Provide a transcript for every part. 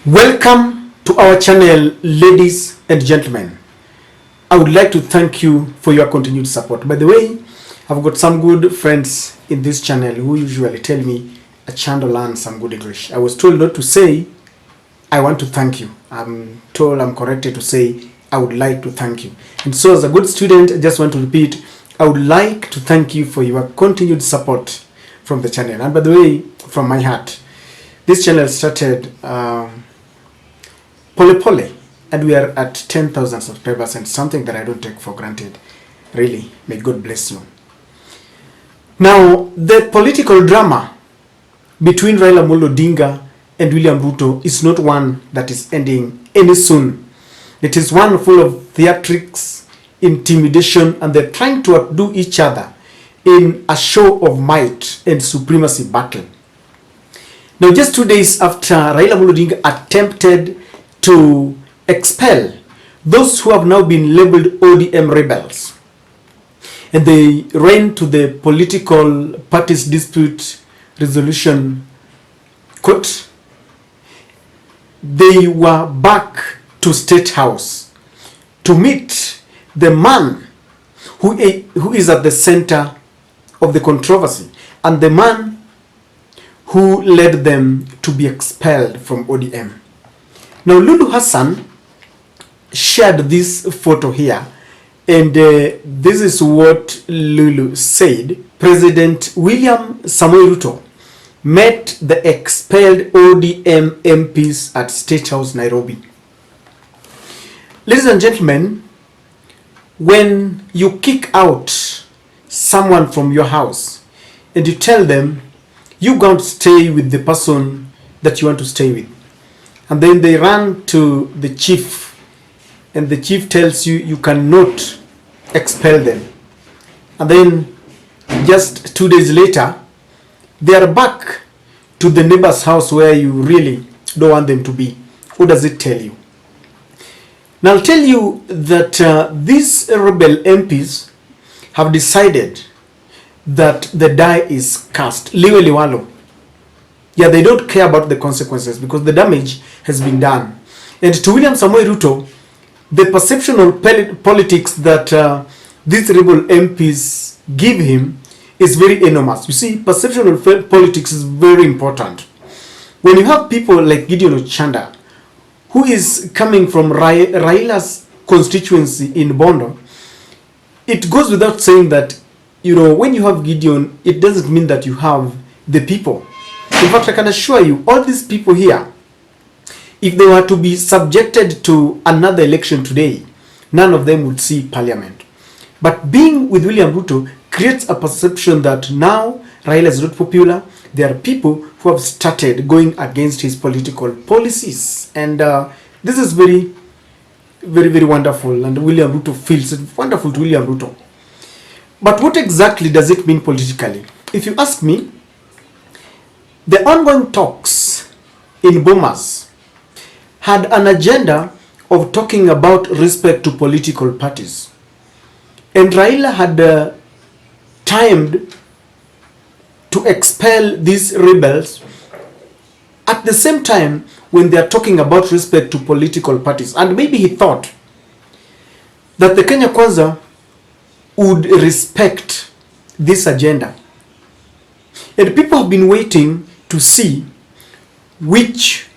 Welcome to our channel, ladies and gentlemen. I would like to thank you for your continued support. By the way, I've got some good friends in this channel who usually tell me a channel learn some good English. I was told not to say I want to thank you. I'm corrected to say I would like to thank you. And so as a good student, I just want to repeat, I would like to thank you for your continued support from the channel. And by the way, from my heart, this channel started pole, and we are at 10,000 subscribers, and something that I don't take for granted. Really, may God bless you. Now, the political drama between Raila Odinga and William Ruto is not one that is ending any soon. It is one full of theatrics, intimidation, and they're trying to outdo each other in a show of might and supremacy battle. Now, just 2 days after Raila Odinga attempted to expel those who have now been labeled ODM rebels, and they ran to the political parties dispute resolution court, they were back to Statehouse to meet the man who is at the center of the controversy and the man who led them to be expelled from ODM. Now, Lulu Hassan shared this photo here, and this is what Lulu said. President William Samoei Ruto met the expelled ODM MPs at Statehouse, Nairobi. Ladies and gentlemen, when you kick out someone from your house and you tell them you going to stay with the person that you want to stay with, and then they run to the chief, and the chief tells you you cannot expel them, and then just 2 days later they are back to the neighbor's house where you really don't want them to be. What does it tell you? Now, I'll tell you that these rebel MPs have decided that the die is cast. Liwe liwalo. Yeah, they don't care about the consequences because the damage has been done. And to William Samoei Ruto, the perception of politics that these rebel MPs give him is very enormous. You see, perception of politics is very important. When you have people like Gideon Ochanda, who is coming from Raila's constituency in Bondo, it goes without saying that, you know, when you have Gideon, it doesn't mean that you have the people. In fact, I can assure you, all these people here, if they were to be subjected to another election today, none of them would see parliament. But being with William Ruto creates a perception that now Raila is not popular. There are people who have started going against his political policies. And this is very, very, very wonderful. And William Ruto feels it wonderful to William Ruto. But what exactly does it mean politically? If you ask me, the ongoing talks in Bomas had an agenda of talking about respect to political parties. And Raila had timed to expel these rebels at the same time when they are talking about respect to political parties. And maybe he thought that the Kenya Kwanza would respect this agenda. And people have been waiting to see which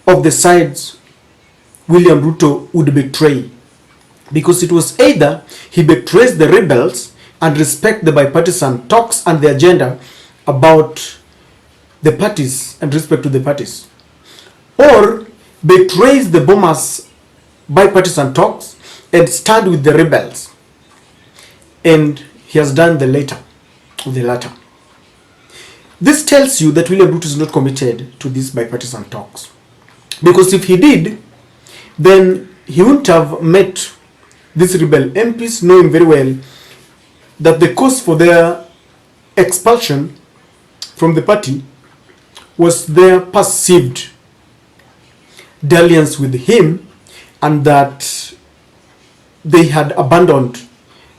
of the sides William Ruto would betray, because it was either he betrays the rebels and respect the bipartisan talks and the agenda about the parties and respect to the parties, or betrays the Bomas bipartisan talks and stand with the rebels. And he has done the latter. This tells you that William Ruto is not committed to these bipartisan talks. Because if he did, then he wouldn't have met these rebel MPs, knowing very well that the cause for their expulsion from the party was their perceived dalliance with him, and that they had abandoned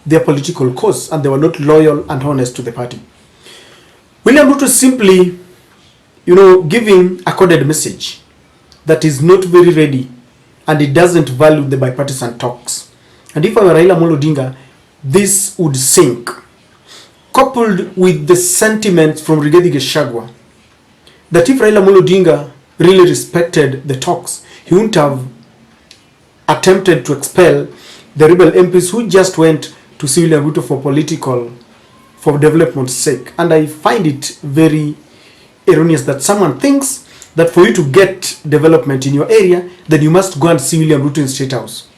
their political cause and they were not loyal and honest to the party. William Ruto simply, giving a coded message that is not very ready and it doesn't value the bipartisan talks. And if I were Raila Amolo Odinga, this would sink. Coupled with the sentiments from Rigathi Gachagua, that if Raila Amolo Odinga really respected the talks, he wouldn't have attempted to expel the rebel MPs who just went to see William Ruto for development's sake. And I find it very erroneous that someone thinks that for you to get development in your area, then you must go and see William Ruto in Statehouse.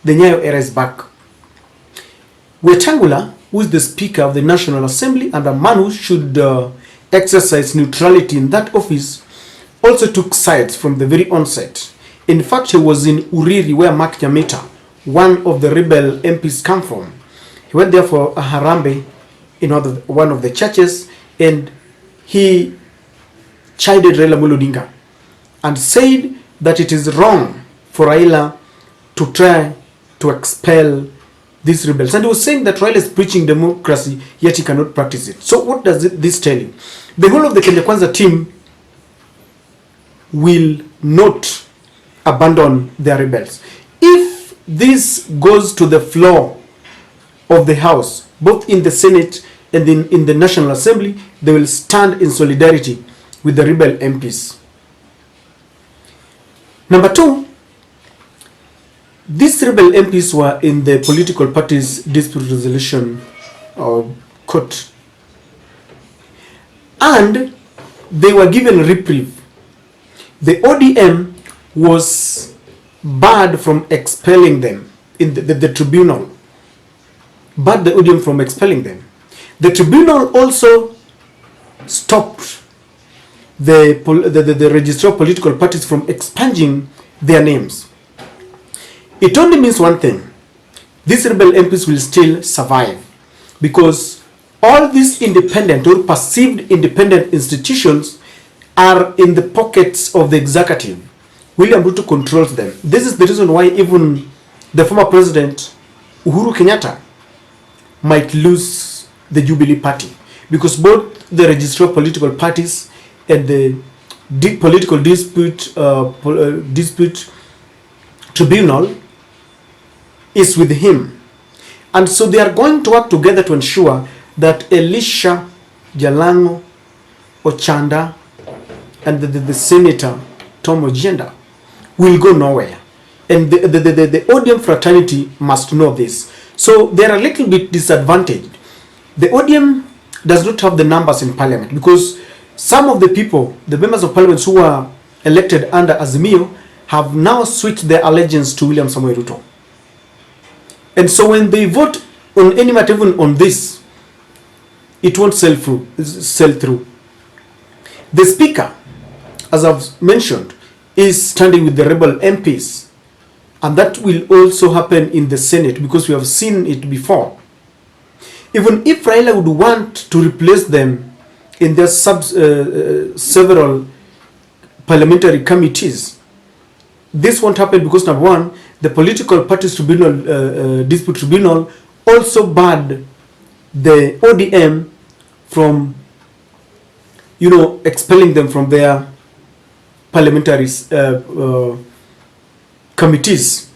The Nyayo era is back. Wetangula, who is the Speaker of the National Assembly and a man who should exercise neutrality in that office, also took sides from the very onset. In fact, he was in Uriri, where Mark Nyamita, one of the rebel MPs, come from. He went there for a harambe in one of the churches, and he chided Raila Amolo Odinga and said that it is wrong for Raila to try to expel these rebels. And he was saying that Raila is preaching democracy, yet he cannot practice it. So what does this tell you? The whole of the Kenya Kwanza team will not abandon their rebels. If this goes to the floor of the House, both in the Senate and in the National Assembly, they will stand in solidarity with the rebel MPs. Number two, these rebel MPs were in the political party's dispute resolution court, and they were given reprieve. The ODM was barred from expelling them in the tribunal, barred the ODM from expelling them. The tribunal also stopped the Register of Political Parties from expunging their names. It only means one thing: these rebel MPs will still survive, because all these independent or perceived independent institutions are in the pockets of the executive. William Ruto controls them. This is the reason why even the former president Uhuru Kenyatta might lose the Jubilee Party, because both the Register of Political Parties and the political dispute tribunal is with him. And so they are going to work together to ensure that Elisha Jalango Ochanda and the Senator Tom Ojenda will go nowhere. And the ODM fraternity must know this. So they are a little bit disadvantaged. The ODM does not have the numbers in parliament, because some of the people, the members of parliament who were elected under Azimio, have now switched their allegiance to William Samoei Ruto. And so when they vote on any matter, even on this, it won't sell through. The speaker, as I've mentioned, is standing with the rebel MPs, and that will also happen in the Senate, because we have seen it before. Even if Raila would want to replace them in their several parliamentary committees, this won't happen, because number one, the political parties tribunal, dispute tribunal, also barred the ODM from, expelling them from their parliamentary committees.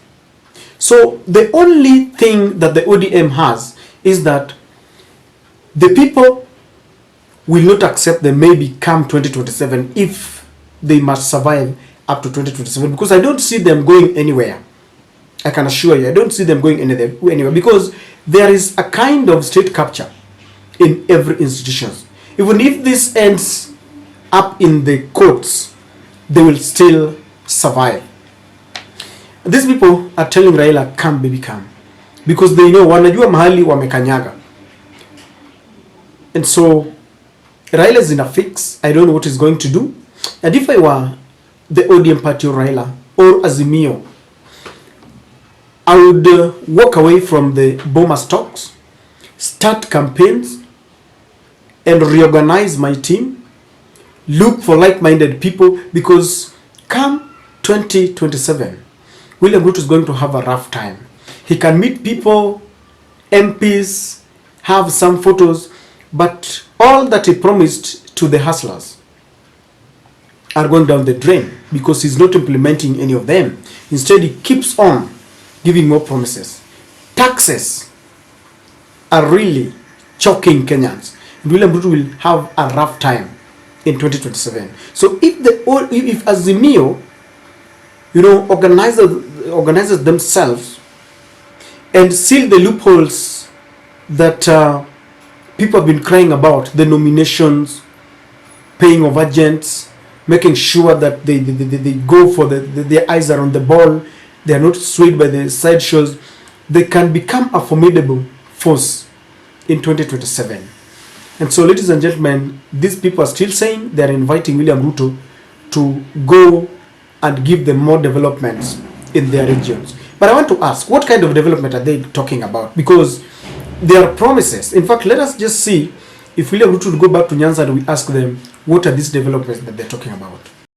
So the only thing that the ODM has is that the people will not accept them maybe come 2027 if they must survive up to 2027, because I don't see them going anywhere. I can assure you, I don't see them going anywhere, because there is a kind of state capture in every institution. Even if this ends up in the courts, they will still survive. These people are telling Raila, come baby, come, because they know wanajua mahali wamekanyaga. And so Raila is in a fix. I don't know what he's going to do. And if I were the ODM party or Raila or Azimio, I would walk away from the Bomas talks, start campaigns, and reorganize my team, look for like-minded people, because come 2027, William Ruto is going to have a rough time. He can meet people, MPs, have some photos, but all that he promised to the hustlers are going down the drain because he's not implementing any of them. Instead, he keeps on giving more promises. Taxes are really choking Kenyans. And William Ruto will have a rough time in 2027. So if Azimio, organizes themselves and seal the loopholes that people have been crying about, the nominations, paying of agents, making sure that they go for their eyes are on the ball, they are not swayed by the sideshows, they can become a formidable force in 2027. And so, ladies and gentlemen, these people are still saying they are inviting William Ruto to go and give them more developments in their regions. But I want to ask, what kind of development are they talking about? Because there are promises. In fact, let us just see if William Ruto would go back to Nyanza and we ask them, what are these developments that they're talking about?